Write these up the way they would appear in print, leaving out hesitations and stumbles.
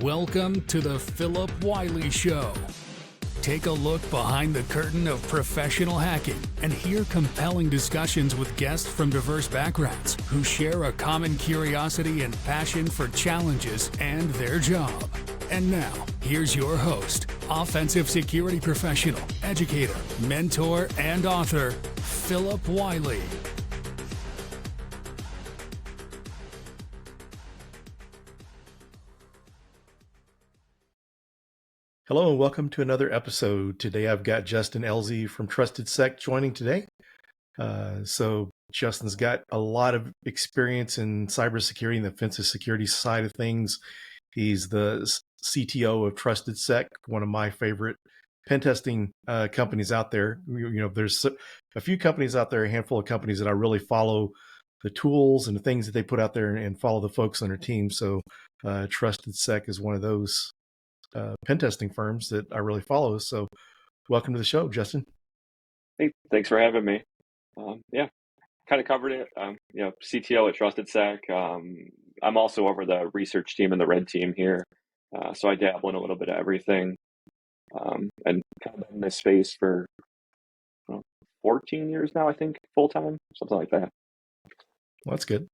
Welcome to the Philip Wiley Show. Take a look behind the curtain of professional hacking and hear compelling discussions with guests from diverse backgrounds who share a common curiosity and passion for challenges and their job. And now, here's your host, offensive security professional, educator, mentor, and author, Philip Wiley. Hello and welcome to another episode. Today I've got Justin Elze from TrustedSec joining today. So Justin's got a lot of experience in cybersecurity and the offensive security side of things. He's the CTO of TrustedSec, one of my favorite pen testing companies out there. There's a few companies out there, a handful of companies that I really follow the tools and the things that they put out there and follow the folks on their team. So TrustedSec is one of those pen testing firms that I really follow. So welcome to the show, Justin. Hey, thanks for having me. Kind of covered it. CTO at TrustedSec. I'm also over the research team and the red team here. So I dabble in a little bit of everything. And kind of been in this space for 14 years now, I think, full time, something like that. Well, that's good.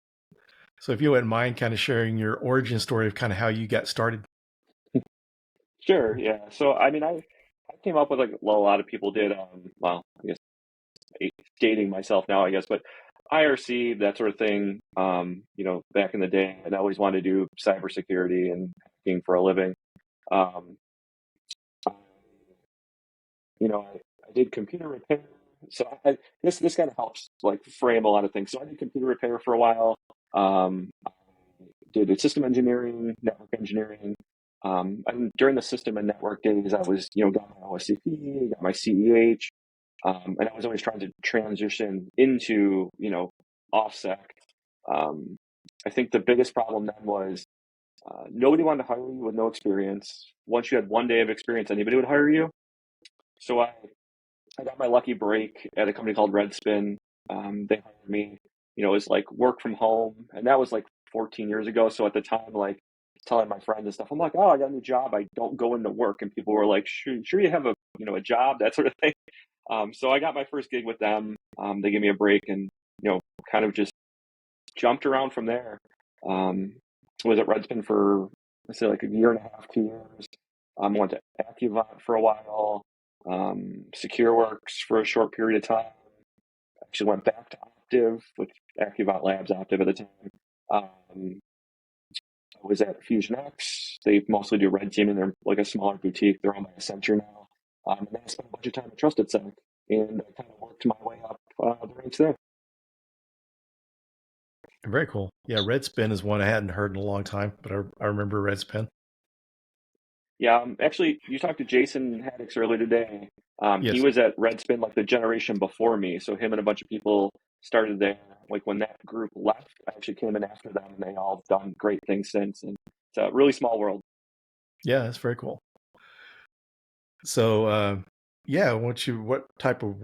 So if you wouldn't mind kind of sharing your origin story of kind of how you got started. Sure, yeah. So, I came up with like a lot of people did, I guess dating myself now, I guess, but IRC, that sort of thing, back in the day, and I always wanted to do cybersecurity and hacking for a living. I did computer repair. So this kind of helps like frame a lot of things. So I did computer repair for a while. I did system engineering, network engineering. And during the system and network days, I was, got my OSCP, got my CEH, and I was always trying to transition into, OffSec. I think the biggest problem then was nobody wanted to hire you with no experience. Once you had 1 day of experience, anybody would hire you. So I got my lucky break at a company called Redspin. They hired me. It was like work from home, and that was like 14 years ago. So at the time, like, telling my friends and stuff, I'm like, oh, I got a new job. I don't go into work. And people were like, sure you have a job, that sort of thing. So I got my first gig with them. They gave me a break and, kind of just jumped around from there. Was at Redspin for, let's say, like a year and a half, 2 years. Went to Accuvant for a while, SecureWorks for a short period of time. Actually went back to Optiv, which Accuvant Labs, Optiv at the time. I was at FusionX. They mostly do red teaming. They're like a smaller boutique. They're owned by Accenture now. And then I spent a bunch of time at TrustedSec, and I kind of worked my way up the ranks there. Very cool. Yeah, Redspin is one I hadn't heard in a long time, but I remember Redspin. Yeah, actually, you talked to Jason Haddix earlier today. Yes. He was at Redspin like the generation before me. So him and a bunch of people started there. Like when that group left, I actually came in after them, and they all have done great things since. And it's a really small world. Yeah, that's very cool. So, what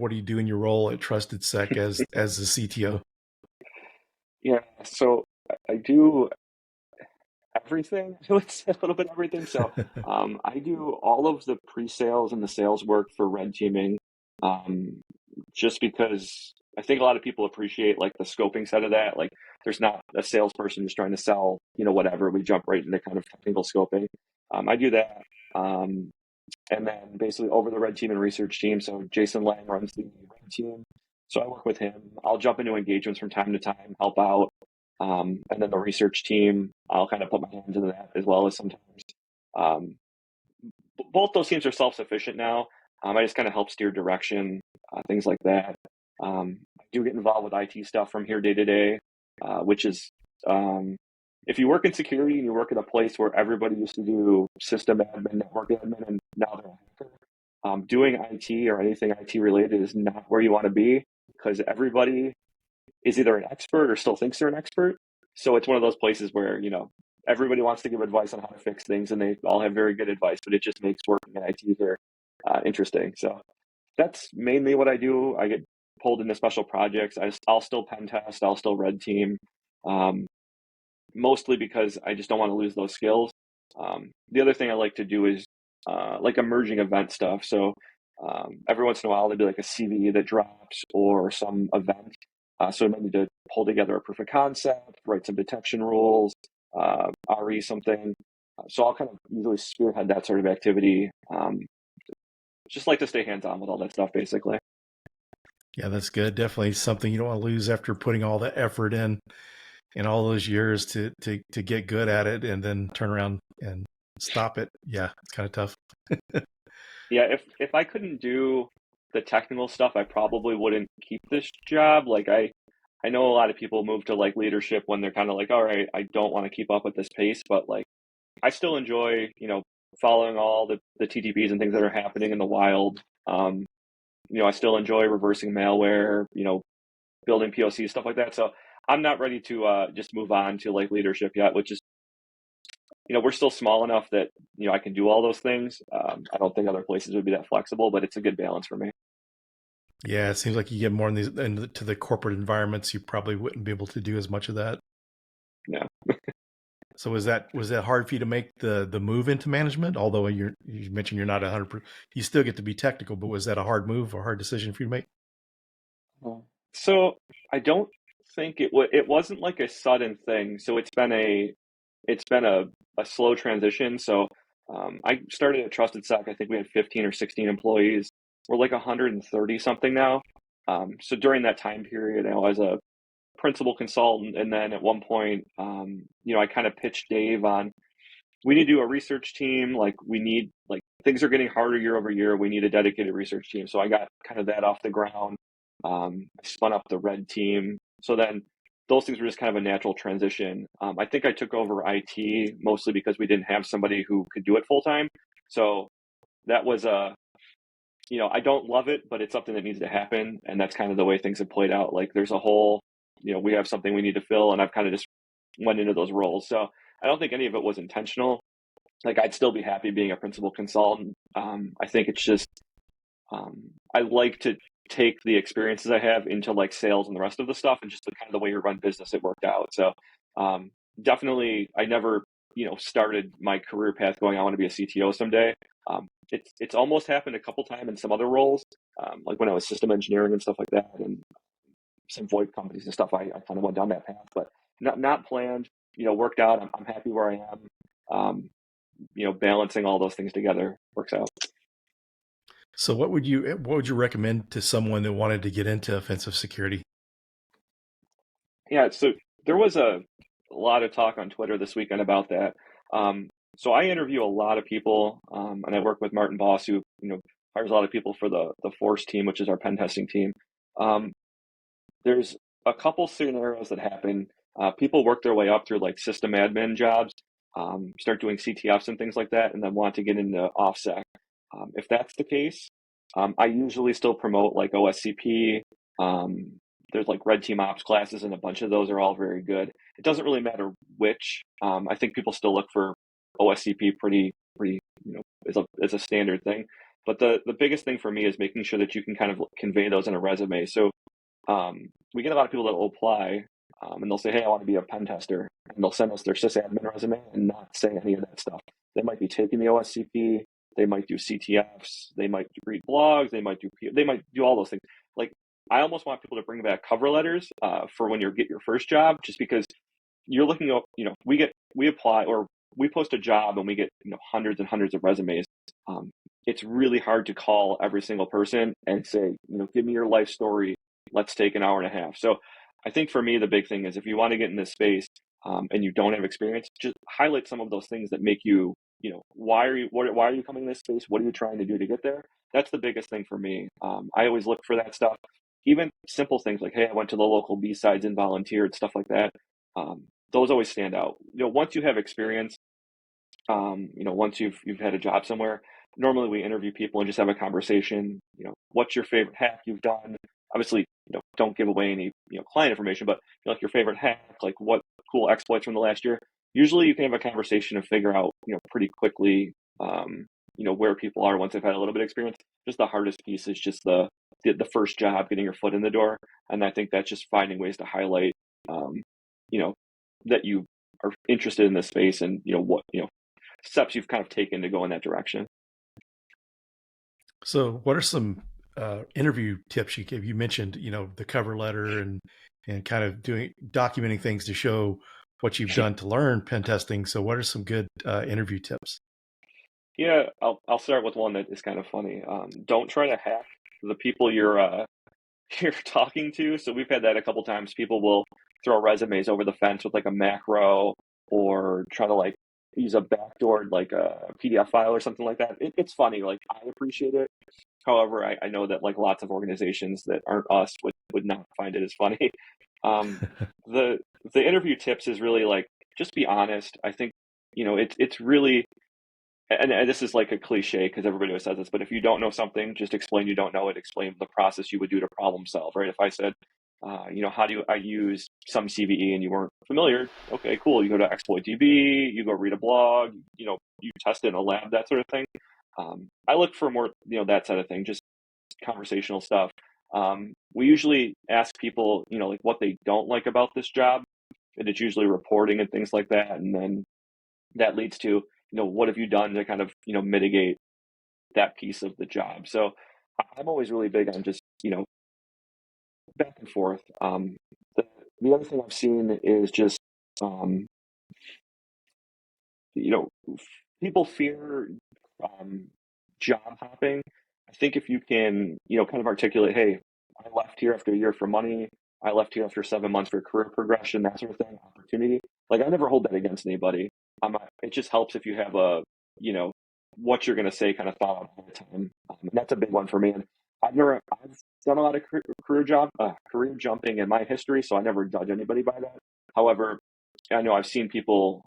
do you do in your role at TrustedSec as the CTO? Yeah, so I do everything. It's a little bit of everything. So I do all of the pre-sales and the sales work for red teaming, just because I think a lot of people appreciate like the scoping side of that. Like there's not a salesperson just trying to sell, whatever. We jump right into kind of technical scoping. I do that. And then basically over the red team and research team. So Jason Lang runs the red team. So I work with him. I'll jump into engagements from time to time, help out. And then the research team, I'll kind of put my hands into that as well as sometimes. Both those teams are self-sufficient now. I just kind of help steer direction, things like that. I do get involved with IT stuff from here day to day, which is, if you work in security and you work in a place where everybody used to do system admin, network admin, and now they're a hacker, doing IT or anything IT related is not where you want to be, because everybody is either an expert or still thinks they're an expert. So it's one of those places where, everybody wants to give advice on how to fix things, and they all have very good advice, but it just makes working in IT here interesting. So that's mainly what I do. I get pulled into special projects. I'll still pen test. I'll still red team. Mostly because I just don't want to lose those skills. The other thing I like to do is like emerging event stuff. So every once in a while, there'll be like a CV that drops or some event. So I might need to pull together a proof of concept, write some detection rules, RE something. So I'll kind of usually spearhead that sort of activity. Just like to stay hands-on with all that stuff, basically. Yeah, that's good. Definitely something you don't want to lose after putting all the effort in all those years to get good at it and then turn around and stop it. Yeah, it's kind of tough. Yeah, if I couldn't do the technical stuff, I probably wouldn't keep this job. Like I know a lot of people move to like leadership when they're kind of like, all right, I don't want to keep up with this pace, but like I still enjoy, following all the TTPs and things that are happening in the wild. I still enjoy reversing malware, building POC, stuff like that. So I'm not ready to just move on to like leadership yet, which is, we're still small enough that, I can do all those things. I don't think other places would be that flexible, but it's a good balance for me. Yeah, it seems like you get more into the corporate environments, you probably wouldn't be able to do as much of that. Yeah. So was that hard for you to make the move into management? Although you mentioned you're not 100%, you still get to be technical, but was that a hard move or hard decision for you to make? So I don't think it wasn't like a sudden thing. So it's been a slow transition. So I started at TrustedSec. I think we had 15 or 16 employees. We're like 130 something now. So during that time period, as a principal consultant, and then at one point, I kind of pitched Dave on, we need to do a research team. Like we need, like things are getting harder year over year. We need a dedicated research team. So I got kind of that off the ground. I spun up the red team. So then those things were just kind of a natural transition. I think I took over IT mostly because we didn't have somebody who could do it full time. So that was I don't love it, but it's something that needs to happen. And that's kind of the way things have played out. Like there's a whole, we have something we need to fill, and I've kind of just went into those roles. So I don't think any of it was intentional. Like I'd still be happy being a principal consultant. I think it's just, I like to take the experiences I have into like sales and the rest of the stuff, and just the kind of the way you run business, it worked out. So definitely, I never, started my career path going, I want to be a CTO someday. It's almost happened a couple times in some other roles, like when I was system engineering and stuff like that, and some VoIP companies and stuff. I kind of went down that path, but not planned. Worked out. I'm happy where I am. Balancing all those things together works out. So what would you recommend to someone that wanted to get into offensive security? Yeah, so there was a lot of talk on Twitter this weekend about that. So I interview a lot of people, and I work with Martin Boss, who hires a lot of people for the Force team, which is our pen testing team. There's a couple scenarios that happen. People work their way up through like system admin jobs, start doing CTFs and things like that, and then want to get into OffSec. If that's the case, I usually still promote like OSCP. There's like red team ops classes, and a bunch of those are all very good. It doesn't really matter which. I think people still look for OSCP pretty, as a standard thing. But the biggest thing for me is making sure that you can kind of convey those in a resume. So we get a lot of people that will apply, and they'll say, hey, I want to be a pen tester. And they'll send us their sysadmin resume and not say any of that stuff. They might be taking the OSCP. They might do CTFs. They might read blogs. They might do all those things. Like I almost want people to bring back cover letters for when you get your first job, just because you're looking at, we apply or we post a job and we get, hundreds and hundreds of resumes. It's really hard to call every single person and say, give me your life story. Let's take an hour and a half. So I think for me, the big thing is if you want to get in this space and you don't have experience, just highlight some of those things that make you, why are you coming in this space? What are you trying to do to get there? That's the biggest thing for me. I always look for that stuff. Even simple things like, hey, I went to the local B-sides and volunteered, stuff like that. Those always stand out. Once you have experience, once you've had a job somewhere, normally we interview people and just have a conversation. What's your favorite hack you've done? Obviously, don't give away any client information, but like your favorite hack, like what cool exploits from the last year. Usually, you can have a conversation and figure out pretty quickly where people are once they've had a little bit of experience. Just the hardest piece is just the first job, getting your foot in the door, and I think that's just finding ways to highlight that you are interested in this space and steps you've kind of taken to go in that direction. So, what are some interview tips you give? You mentioned, the cover letter and kind of documenting things to show what you've done to learn pen testing. So, what are some good interview tips? Yeah, I'll start with one that is kind of funny. Don't try to hack the people you're talking to. So we've had that a couple times. People will throw resumes over the fence with like a macro, or try to like use a backdoor like a PDF file or something like that. It's funny. Like, I appreciate it. However, I know that like lots of organizations that aren't us would not find it as funny. Um, the the interview tips is really like, just be honest. I think, it's really, and this is like a cliche because everybody always says this, but if you don't know something, just explain you don't know it. Explain the process you would do to problem solve, right? If I said, how do I use some CVE, and you weren't familiar? Okay, cool. You go to exploit DB, you go read a blog, you test it in a lab, that sort of thing. I look for more, that side of thing, just conversational stuff. We usually ask people, like what they don't like about this job, and it's usually reporting and things like that. And then that leads to, what have you done to kind of, mitigate that piece of the job? So I'm always really big on just, back and forth. The, the other thing I've seen is just, um, you know, people fear um, job hopping. I think if you can, kind of articulate, hey, I left here after a year for money. I left here after 7 months for career progression, that sort of thing, opportunity. Like, I never hold that against anybody. It just helps if you have you know, what you're going to say kind of thought out ahead of time. And that's a big one for me. And I've done a lot of career jumping in my history, so I never judge anybody by that. However, I know I've seen people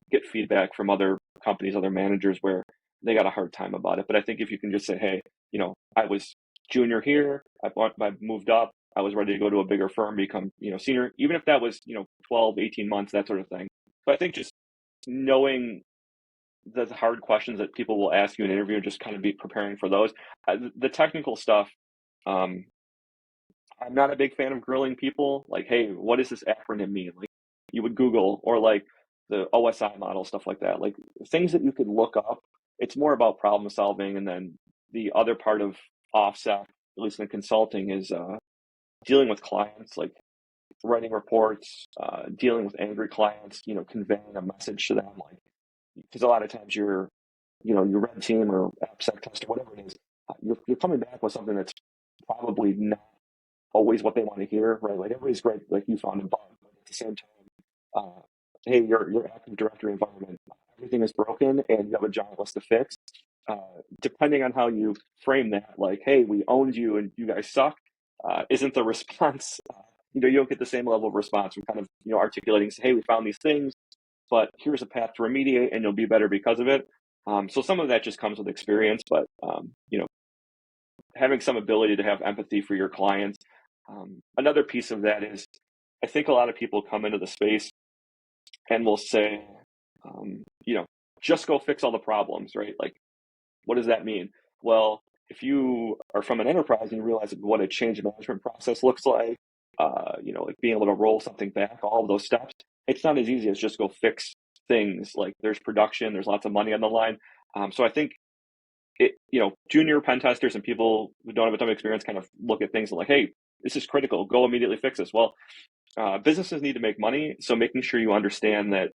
get feedback from other companies, other managers, where they got a hard time about it. But I think if you can just say, hey, I was junior here, I moved up, I was ready to go to a bigger firm, become, senior, even if that was, 12, 18 months, that sort of thing. But I think just knowing the hard questions that people will ask you in an interview, and just kind of be preparing for those. The technical stuff, um, I'm not a big fan of grilling people. Like, hey, what does this acronym mean? Like, you would Google, or like the OSI model, stuff like that. Like, things that you could look up. It's more about problem solving, and then the other part of OffSec, at least in consulting, is dealing with clients, like writing reports, dealing with angry clients. Conveying a message to them, like, because a lot of times your red team or AppSec test or whatever it is, you're coming back with something that's probably not always what they want to hear, right? Like, everybody's great, like you found a bug, but at the same time, hey, your Active Directory environment, everything is broken, and you have a giant list to fix. Uh, Depending on how you frame that, like, hey, we owned you and you guys suck, isn't the response. You don't get the same level of response from kind of articulating, say, hey, we found these things, but here's a path to remediate, and you'll be better because of it. So some of that just comes with experience, but having some ability to have empathy for your clients. Another piece of that is, I think a lot of people come into the space and will say, just go fix all the problems, right? Like, what does that mean? Well, if you are from an enterprise and you realize what a change management process looks like, like being able to roll something back, all of those steps, it's not as easy as just go fix things. Like, there's production, there's lots of money on the line. So I think junior pen testers and people who don't have a ton of experience kind of look at things like, hey, this is critical, go immediately fix this. Well, businesses need to make money, so making sure you understand that,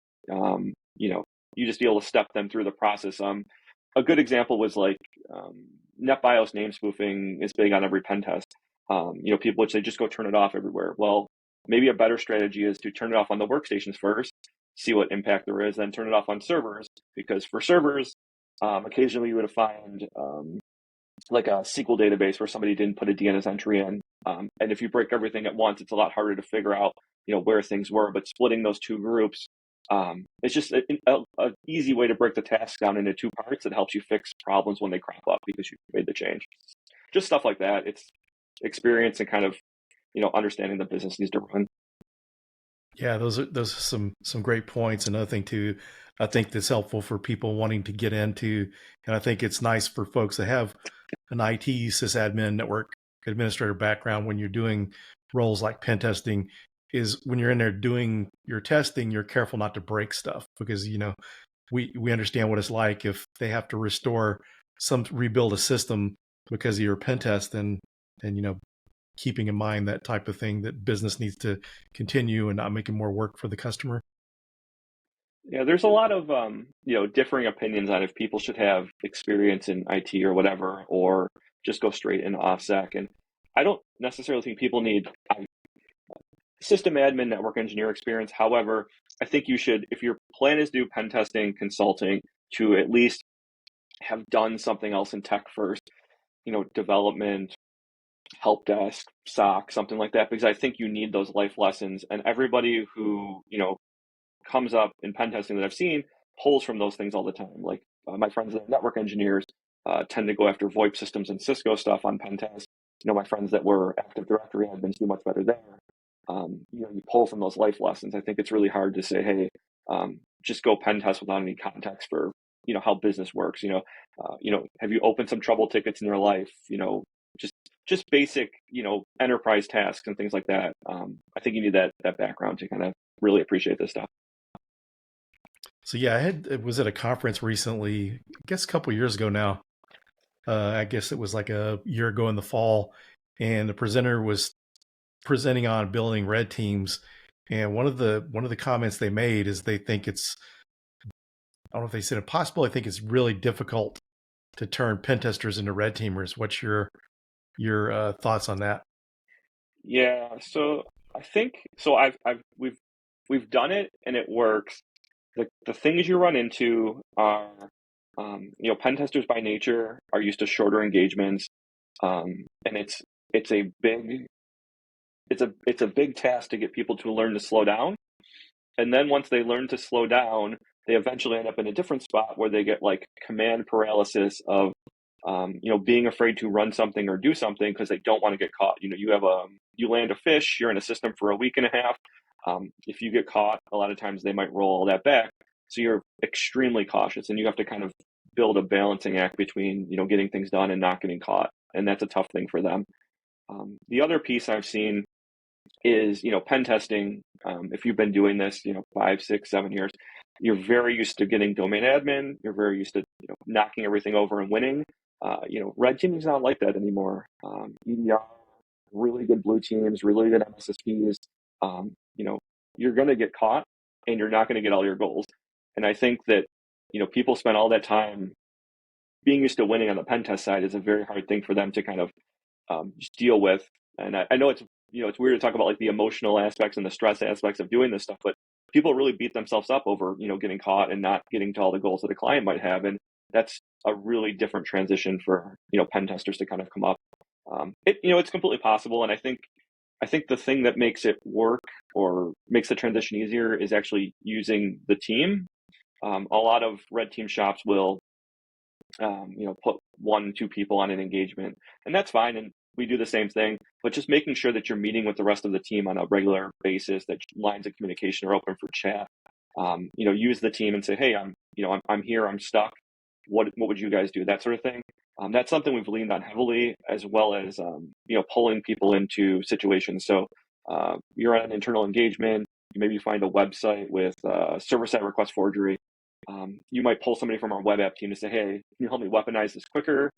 you just be able to step them through the process. A good example was like, NetBIOS name spoofing is big on every pen test. People would say, just go turn it off everywhere. Well, maybe a better strategy is to turn it off on the workstations first, see what impact there is, then turn it off on servers, because for servers, occasionally you would find like a SQL database where somebody didn't put a DNS entry in. And if you break everything at once, it's a lot harder to figure out, where things were. But splitting those two groups, it's just an easy way to break the task down into two parts that helps you fix problems when they crop up because you made the change. Just stuff like that. It's experience and kind of, understanding the business needs to run. Yeah, those are some great points. Another thing too, I think that's helpful for people wanting to get into, and I think it's nice for folks that have an IT sysadmin network administrator background when you're doing roles like pen testing, is when you're in there doing your testing, you're careful not to break stuff, because we understand what it's like if they have to rebuild a system because of your pen test, and keeping in mind that type of thing, that business needs to continue and not making more work for the customer. Yeah, there's a lot of differing opinions on if people should have experience in IT or whatever, or just go straight into OffSec. And I don't necessarily think people need system admin, network engineer experience. However, I think you should, if your plan is to do pen testing, consulting, to at least have done something else in tech first, development, help desk, SOC, something like that, because I think you need those life lessons. And everybody who, comes up in pen testing that I've seen pulls from those things all the time. Like my friends that are network engineers tend to go after VoIP systems and Cisco stuff on pen test. My friends that were Active Directory admins do much better there. You pull from those life lessons. I think it's really hard to say, hey, just go pen test without any context for how business works. Have you opened some trouble tickets in your life? Just basic enterprise tasks and things like that. I think you need that background to kind of really appreciate this stuff. So yeah, I was at a conference recently, I guess a couple of years ago now. I guess it was like a year ago in the fall, and the presenter was presenting on building red teams. And one of the comments they made is they think it's, I don't know if they said impossible, I think it's really difficult to turn pen testers into red teamers. What's your thoughts on that? Yeah, so I think so. We've done it and it works. The things you run into are, pen testers by nature are used to shorter engagements, and it's a big it's a big task to get people to learn to slow down. And then once they learn to slow down, they eventually end up in a different spot where they get like command paralysis of, being afraid to run something or do something because they don't want to get caught. You land a fish, you're in a system for a week and a half. If you get caught, a lot of times they might roll all that back. So you're extremely cautious, and you have to kind of build a balancing act between, getting things done and not getting caught. And that's a tough thing for them. The other piece I've seen is, pen testing. If you've been doing this, 5, 6, 7 years, you're very used to getting domain admin. You're very used to, knocking everything over and winning. Red teaming is not like that anymore. EDR, really good blue teams, really good MSSPs. You're going to get caught, and you're not going to get all your goals. And I think that, people spend all that time being used to winning on the pen test side is a very hard thing for them to kind of just deal with. And I know it's weird to talk about like the emotional aspects and the stress aspects of doing this stuff, but people really beat themselves up over, getting caught and not getting to all the goals that a client might have. And that's a really different transition for, pen testers to kind of come up. It's completely possible. And I think the thing that makes it work or makes the transition easier is actually using the team. A lot of red team shops will, put 1-2 people on an engagement, and that's fine. And we do the same thing, but just making sure that you're meeting with the rest of the team on a regular basis, that lines of communication are open for chat. Use the team and say, hey, I'm here, I'm stuck. What would you guys do? That sort of thing. That's something we've leaned on heavily, as well as, pulling people into situations. So you're on an internal engagement, you maybe find a website with server-side request forgery. You might pull somebody from our web app team to say, hey, can you help me weaponize this quicker?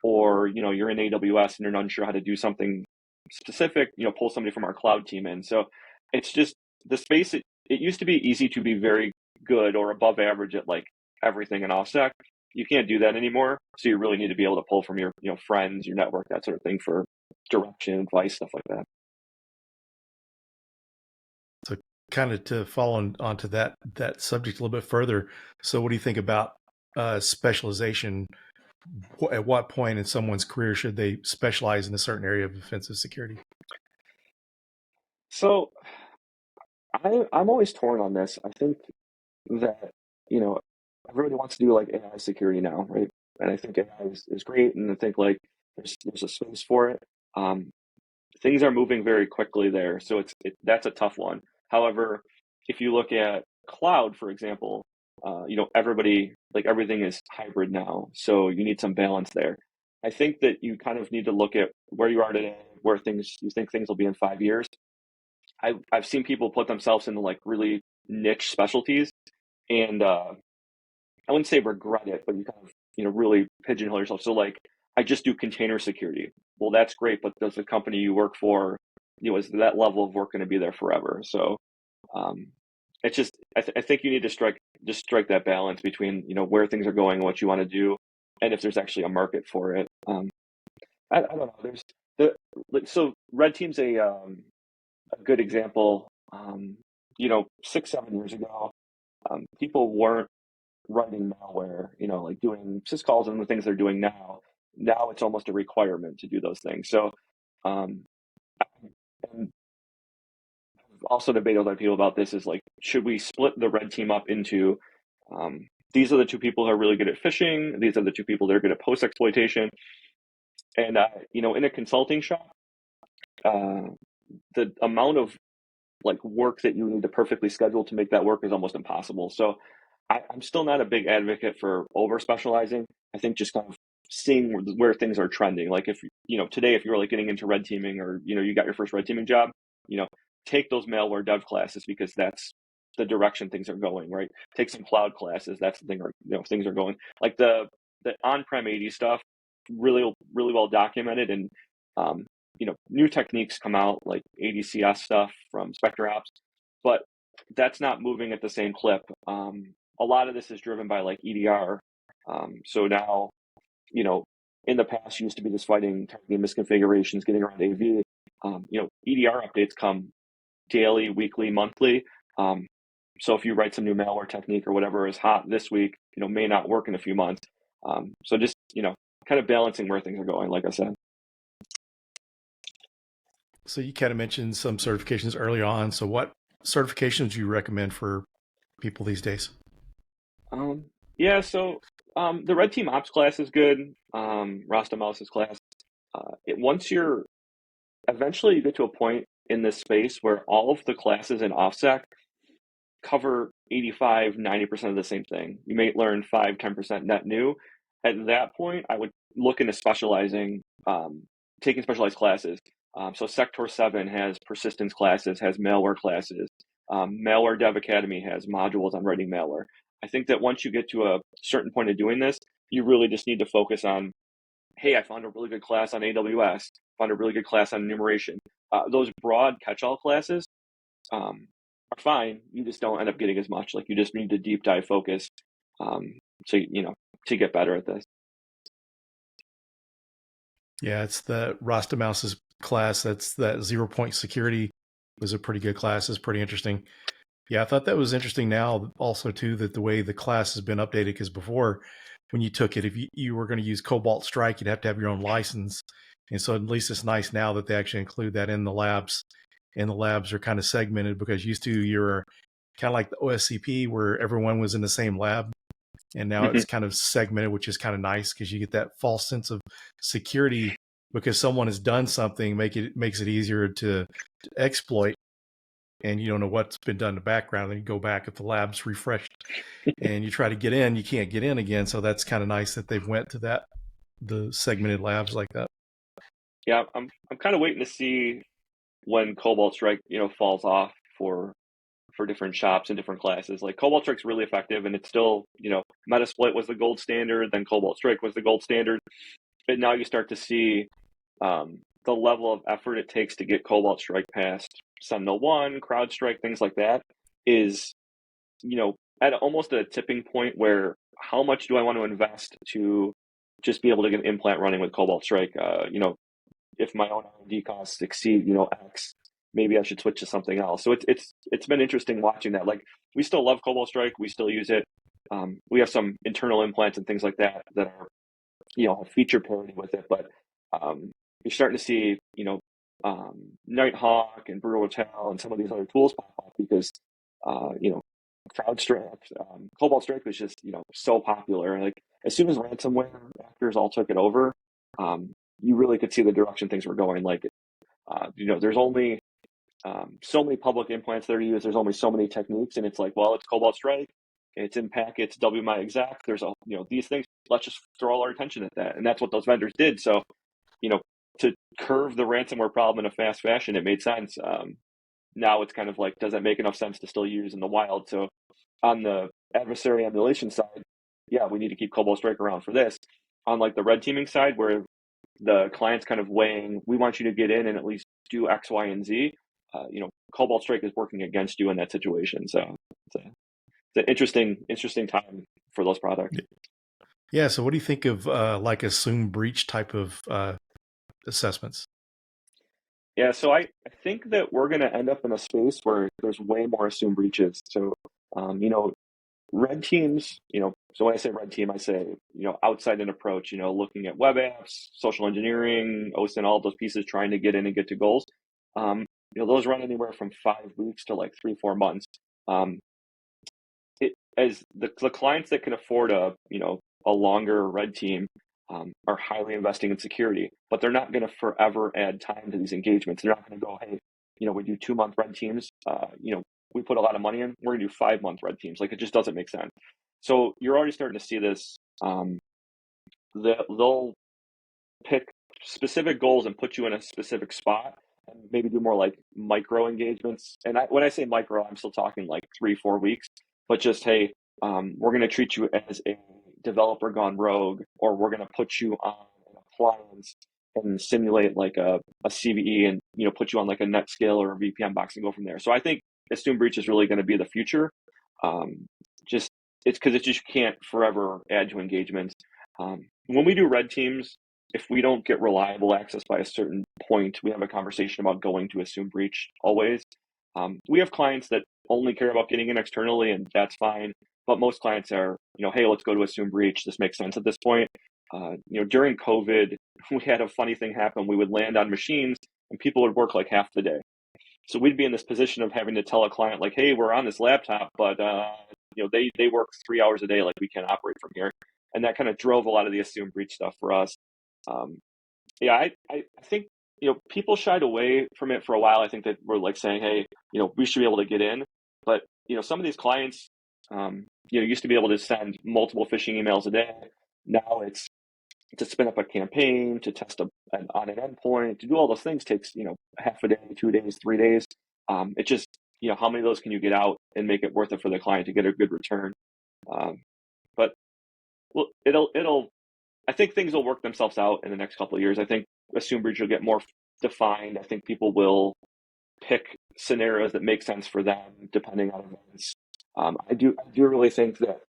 Or, you're in AWS and you're not unsure how to do something specific, pull somebody from our cloud team in. So it's just the space. It used to be easy to be very good or above average at like everything in OffSec. You can't do that anymore. So you really need to be able to pull from your, friends, your network, that sort of thing for direction, advice, stuff like that. So kind of to follow onto that subject a little bit further. So what do you think about specialization? At what point in someone's career should they specialize in a certain area of offensive security? So I'm always torn on this. I think that, everybody wants to do like AI security now, right? And I think AI is great. And I think like there's a space for it. Things are moving very quickly there. So that's a tough one. However, if you look at cloud, for example, everybody, like everything is hybrid now. So you need some balance there. I think that you kind of need to look at where you are today, where you think things will be in 5 years. I've seen people put themselves into like really niche specialties, and I wouldn't say regret it, but you kind of, really pigeonhole yourself. So like, I just do container security. Well, that's great, but does the company you work for, is that level of work going to be there forever? So, um, it's just, I think you need to strike that balance between, where things are going and what you want to do, and if there's actually a market for it. I don't know. There's so red team's a good example. 6-7 years ago, people weren't writing malware, like doing syscalls and the things they're doing now. Now it's almost a requirement to do those things. So, um, and I've also debated with other people about this is like, should we split the red team up into these are the two people who are really good at phishing. These are the two people that are good at post exploitation. And in a consulting shop, the amount of like work that you need to perfectly schedule to make that work is almost impossible. So I'm still not a big advocate for over specializing. I think just kind of seeing where things are trending. Like if, today, if you're like getting into red teaming or, you got your first red teaming job, take those malware dev classes because that's the direction things are going, right? Take some cloud classes. That's the thing, things are going like the on-prem AD stuff, really, really well documented. And, new techniques come out like ADCS stuff from Spectre Ops, but that's not moving at the same clip. A lot of this is driven by like EDR. So now, in the past, used to be just fighting targeting misconfigurations, getting around AV. EDR updates come daily, weekly, monthly. So if you write some new malware technique or whatever is hot this week, may not work in a few months. So just, kind of balancing where things are going, like I said. So you kind of mentioned some certifications early on. So what certifications do you recommend for people these days? So the Red Team Ops class is good. Rostam Elze's class. Once eventually you get to a point in this space where all of the classes in OffSec cover 85-90% of the same thing. You may learn 5-10% net new. At that point, I would look into specializing, taking specialized classes. So Sector 7 has persistence classes, has malware classes. Malware Dev Academy has modules on writing malware. I think that once you get to a certain point of doing this, you really just need to focus on, hey, I found a really good class on AWS, found a really good class on enumeration. Those broad catch-all classes are fine. You just don't end up getting as much. Like you just need to deep dive focus to get better at this. Yeah, it's the Rostam Elze's class. That's that 0-point security was a pretty good class. It's pretty interesting. Yeah, I thought that was interesting now also too, that the way the class has been updated, because before when you took it, if you were going to use Cobalt Strike, you'd have to have your own license. And so at least it's nice now that they actually include that in the labs, and the labs are kind of segmented, because used to you're kind of like the OSCP where everyone was in the same lab. And now it's kind of segmented, which is kind of nice because you get that false sense of security because someone has done something, makes it easier to exploit. And you don't know what's been done in the background. Then you go back if the lab's refreshed and you try to get in, you can't get in again. So that's kind of nice that they've went to the segmented labs like that. Yeah, I'm kind of waiting to see when Cobalt Strike, falls off for different shops and different classes. Like Cobalt Strike's really effective, and it's still, Metasploit was the gold standard, then Cobalt Strike was the gold standard. But now you start to see the level of effort it takes to get Cobalt Strike past Sentinel-1, CrowdStrike, things like that is, at almost a tipping point where how much do I want to invest to just be able to get an implant running with Cobalt Strike? If my own R&D costs exceed, X, maybe I should switch to something else. So it's been interesting watching that. Like we still love Cobalt Strike, we still use it. We have some internal implants and things like that are, have feature parity with it, but you're starting to see, Nighthawk and Brutal Hotel and some of these other tools pop up because, CrowdStrike, Cobalt Strike was just, so popular. Like as soon as ransomware actors all took it over, you really could see the direction things were going. Like, there's only so many public implants that are used. There's only so many techniques, and it's like, well, it's Cobalt Strike, it's in packets, WMI exact. There's these things. Let's just throw all our attention at that, and that's what those vendors did. So, to curve the ransomware problem in a fast fashion, it made sense. Now it's kind of like, does that make enough sense to still use in the wild? So, on the adversary emulation side, yeah, we need to keep Cobalt Strike around for this. On like the red teaming side, where the client's kind of weighing, we want you to get in and at least do X, Y, and Z. Cobalt Strike is working against you in that situation. So it's an interesting time for those products. Yeah. So what do you think of like assume breach type of assessments? Yeah, so I think that we're going to end up in a space where there's way more assumed breaches. So, red teams, so when I say red team, I say, outside in approach, looking at web apps, social engineering, OSINT, all those pieces, trying to get in and get to goals. Those run anywhere from 5 weeks to like 3-4 months. As the clients that can afford a longer red team are highly investing in security, but they're not going to forever add time to these engagements. They're not going to go, hey, we do 2-month red teams. We put a lot of money in. We're going to do 5-month red teams. Like, it just doesn't make sense. So you're already starting to see this. They'll pick specific goals and put you in a specific spot, and maybe do more like micro engagements. And when I say micro, I'm still talking like 3-4 weeks. But just, hey, we're going to treat you as a developer gone rogue, or we're going to put you on an appliance and simulate like a CVE, and put you on like a NetScale or a VPN box and go from there. So I think assume breach is really going to be the future. Just it's because you can't forever add to engagements. When we do red teams, if we don't get reliable access by a certain point, we have a conversation about going to assume breach always. We have clients that only care about getting in externally, and that's fine. But most clients are, hey, let's go to assume breach. This makes sense at this point. During COVID, we had a funny thing happen. We would land on machines and people would work like half the day. So we'd be in this position of having to tell a client like, hey, we're on this laptop, but they work 3 hours a day. Like, we can't operate from here. And that kind of drove a lot of the assume breach stuff for us. I think, people shied away from it for a while. I think that we're like saying, hey, we should be able to get in. But, some of these clients, used to be able to send multiple phishing emails a day. Now it's to spin up a campaign, to test on an endpoint, to do all those things takes, half a day, 2 days, 3 days. It just, how many of those can you get out and make it worth it for the client to get a good return? But well, I think things will work themselves out in the next couple of years. I think assume breach will get more defined. I think people will pick scenarios that make sense for them depending on events. I do really think that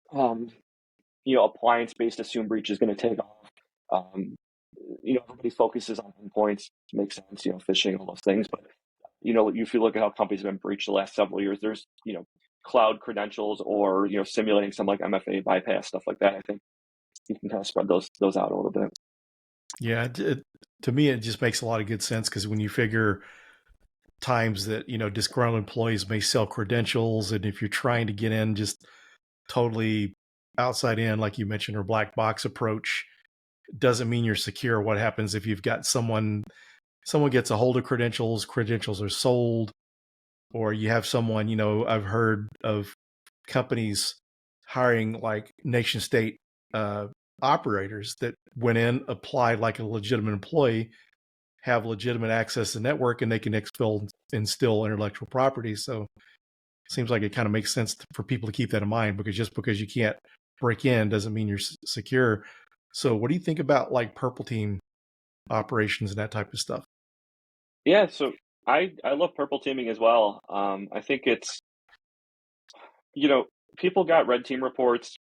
appliance-based assume breach is going to take off. Everybody focuses on endpoints, makes sense. Phishing, all those things. But if you look at how companies have been breached the last several years, there's cloud credentials or simulating some like MFA bypass, stuff like that. I think you can kind of spread those out a little bit. Yeah, to me, it just makes a lot of good sense, because when you figure times that, disgruntled employees may sell credentials, and if you're trying to get in just totally outside in, like you mentioned, or black box approach, doesn't mean you're secure. What happens if you've got someone gets a hold of credentials are sold, or you have someone, I've heard of companies hiring like nation state operators that went in, applied like a legitimate employee, have legitimate access to the network, and they can instill intellectual property. So it seems like it kind of makes sense for people to keep that in mind, because just because you can't break in doesn't mean you're secure. So what do you think about like purple team operations and that type of stuff? Yeah, so I love purple teaming as well. I think it's, people got red team reports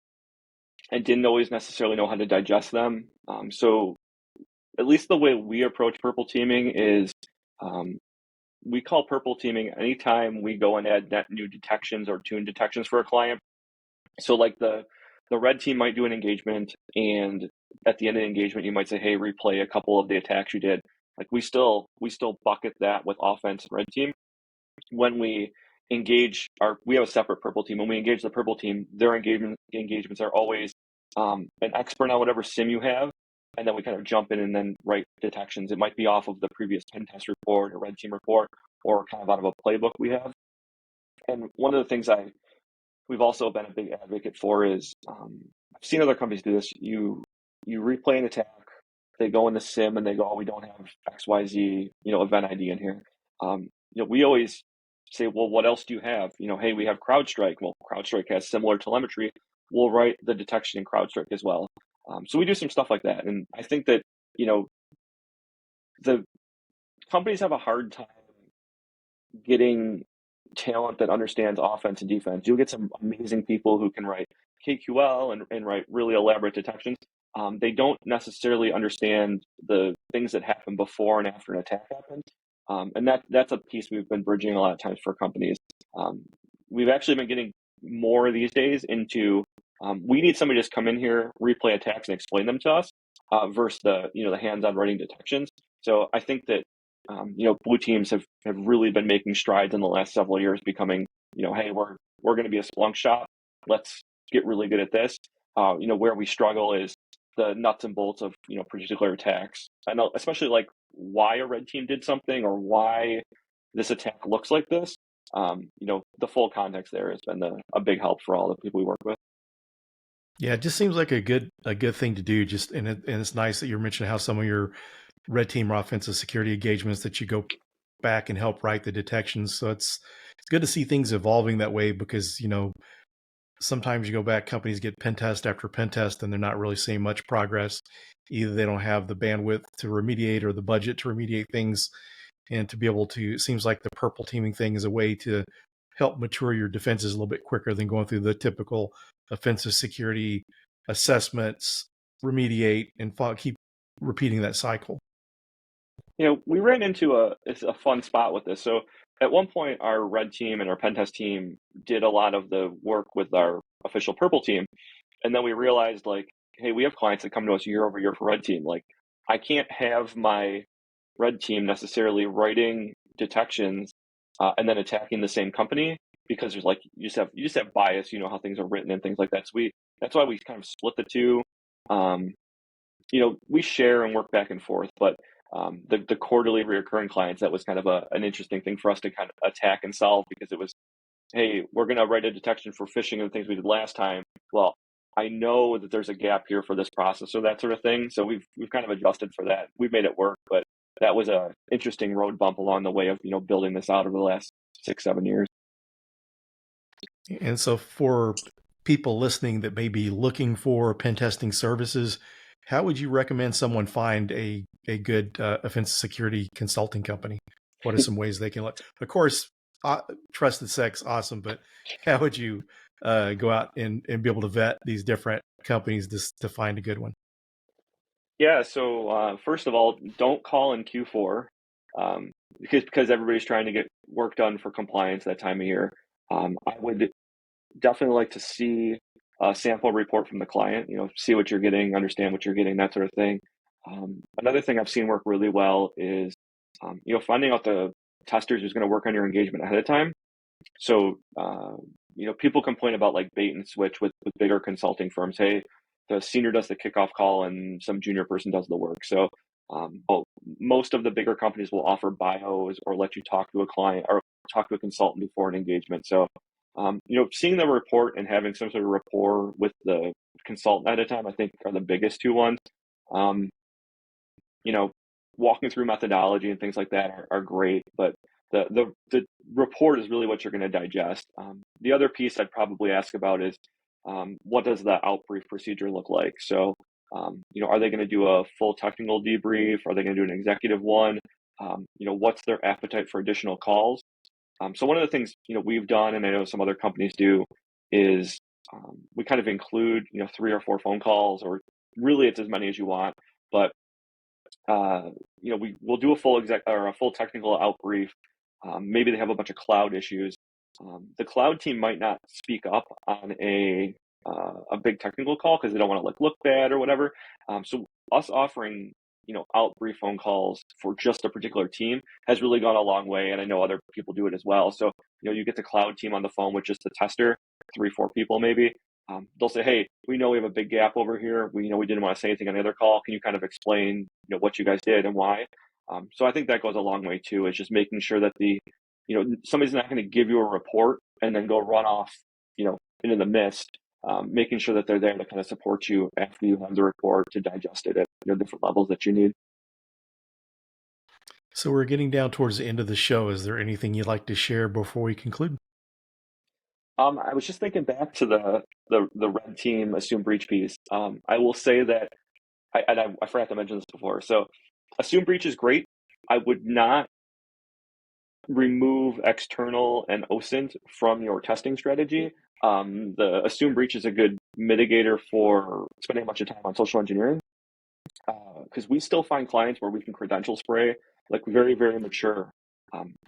and didn't always necessarily know how to digest them. So at least the way we approach purple teaming is, we call purple teaming anytime we go and add net new detections or tune detections for a client. So like the red team might do an engagement, and at the end of the engagement, you might say, hey, replay a couple of the attacks you did. Like, we still bucket that with offense and red team. When we we have a separate purple team. When we engage the purple team, their engagements are always an expert on whatever sim you have, and then we kind of jump in and then write detections. It might be off of the previous pen test report or red team report, or kind of out of a playbook we have. And one of the things we've also been a big advocate for is, I've seen other companies do this. You replay an attack, they go in the sim and they go, oh, we don't have XYZ, event ID in here. We always say, well, what else do you have? Hey, we have CrowdStrike. Well, CrowdStrike has similar telemetry. we'll write the detection in CrowdStrike as well. So we do some stuff like that. And I think that, the companies have a hard time getting talent that understands offense and defense. You'll get some amazing people who can write KQL and write really elaborate detections. They don't necessarily understand the things that happen before and after an attack happens. And that's a piece we've been bridging a lot of times for companies. We've actually been getting more these days into we need somebody to just come in here, replay attacks, and explain them to us, versus the hands-on writing detections. So I think that blue teams have really been making strides in the last several years, becoming hey, we're going to be a Splunk shop. Let's get really good at this. Where we struggle is the nuts and bolts of particular attacks. I know, especially like why a red team did something or why this attack looks like this. The full context there has been a big help for all the people we work with. Yeah, it just seems like a good thing to do. And it's nice that you're mentioning how some of your red team or offensive security engagements that you go back and help write the detections. So it's good to see things evolving that way, because sometimes you go back, companies get pen test after pen test, and they're not really seeing much progress. Either they don't have the bandwidth to remediate or the budget to remediate things, and to be able to. It seems like the purple teaming thing is a way to help mature your defenses a little bit quicker than going through the typical offensive security assessments, remediate, and keep repeating that cycle. We ran into a fun spot with this. So at one point, our red team and our pen test team did a lot of the work with our official purple team. And then we realized, like, hey, we have clients that come to us year over year for red team. Like, I can't have my red team necessarily writing detections and then attacking the same company, because there's like, you just have bias, how things are written and things like that. So that's why we kind of split the two. We share and work back and forth, but the quarterly reoccurring clients, that was kind of an interesting thing for us to kind of attack and solve, because it was, hey, we're going to write a detection for phishing and the things we did last time. Well, I know that there's a gap here for this process or that sort of thing. So we've kind of adjusted for that. We've made it work, but that was a interesting road bump along the way of, building this out over the last 6-7 years. And so for people listening that may be looking for pen testing services, how would you recommend someone find a good offensive security consulting company? What are some ways they can look? Of course, TrustedSec's awesome, but how would you go out and be able to vet these different companies to find a good one? Yeah, so first of all, don't call in Q4 because everybody's trying to get work done for compliance that time of year. I would definitely like to see a sample report from the client, see what you're getting, understand what you're getting, that sort of thing. Another thing I've seen work really well is, finding out the testers who's going to work on your engagement ahead of time. So, people complain about like bait and switch with bigger consulting firms. Hey, the senior does the kickoff call and some junior person does the work. So, most of the bigger companies will offer bios or let you talk to a client or talk to a consultant before an engagement. So, seeing the report and having some sort of rapport with the consultant at a time, I think, are the biggest two ones. Walking through methodology and things like that are great, but the report is really what you're going to digest. The other piece I'd probably ask about is, what does the outbrief procedure look like? So, are they going to do a full technical debrief? Are they going to do an executive one? What's their appetite for additional calls? So one of the things, we've done, and I know some other companies do, is we kind of include, 3 or 4 phone calls, or really it's as many as you want, but we'll do a full or a full technical outbrief. Maybe they have a bunch of cloud issues. The cloud team might not speak up on a big technical call because they don't want to look bad or whatever. So us offering outbrief phone calls for just a particular team has really gone a long way, and I know other people do it as well. So you get the cloud team on the phone with just the tester, 3-4 people maybe. They'll say, hey, we know we have a big gap over here. We didn't want to say anything on the other call. Can you kind of explain what you guys did and why? So I think that goes a long way too. It's just making sure that somebody's not going to give you a report and then go run off into the mist. Making sure that they're there to kind of support you after you have the report to digest it at different levels that you need. So we're getting down towards the end of the show. Is there anything you'd like to share before we conclude? I was just thinking back to the red team assume breach piece. I will say that I forgot to mention this before. So assume breach is great. I would not remove external and OSINT from your testing strategy. The assume breach is a good mitigator for spending a bunch of time on social engineering, because we still find clients where we can credential spray, like very, very mature,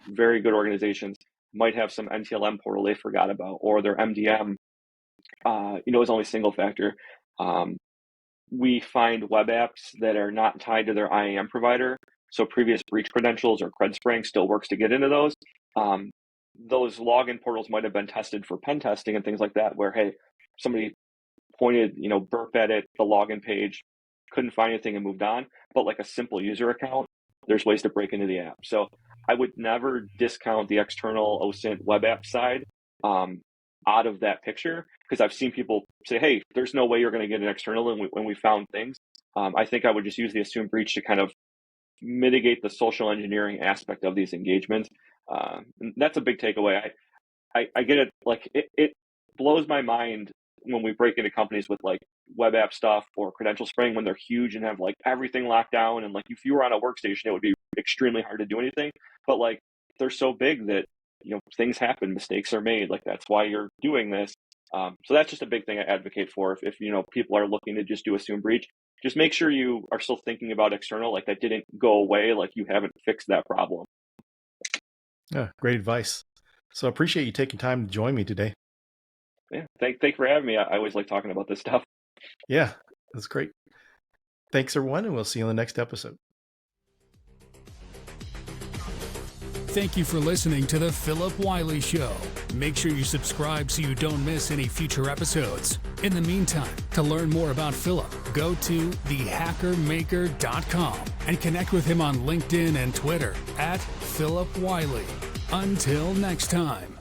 very good organizations might have some NTLM portal they forgot about, or their MDM, is only single factor. We find web apps that are not tied to their IAM provider. So previous breach credentials or cred spraying still works to get into those. Those login portals might have been tested for pen testing and things like that, where, hey, somebody pointed, burp at it, the login page, couldn't find anything and moved on. But like a simple user account, there's ways to break into the app. So I would never discount the external OSINT web app side out of that picture, because I've seen people say, hey, there's no way you're going to get an external when we found things. I think I would just use the assumed breach to kind of mitigate the social engineering aspect of these engagements. And that's a big takeaway. I get it. Like it blows my mind when we break into companies with like web app stuff or credential spraying when they're huge and have like everything locked down. And like if you were on a workstation, it would be extremely hard to do anything. But like they're so big that, things happen, mistakes are made. Like that's why you're doing this. So that's just a big thing I advocate for. If people are looking to just do assume breach, just make sure you are still thinking about external, like that didn't go away, like you haven't fixed that problem. Yeah, great advice. So I appreciate you taking time to join me today. Yeah, thank you for having me. I always like talking about this stuff. Yeah, that's great. Thanks, everyone, and we'll see you in the next episode. Thank you for listening to The Philip Wiley Show. Make sure you subscribe so you don't miss any future episodes. In the meantime, to learn more about Philip, go to thehackermaker.com and connect with him on LinkedIn and Twitter @Philip Wiley. Until next time.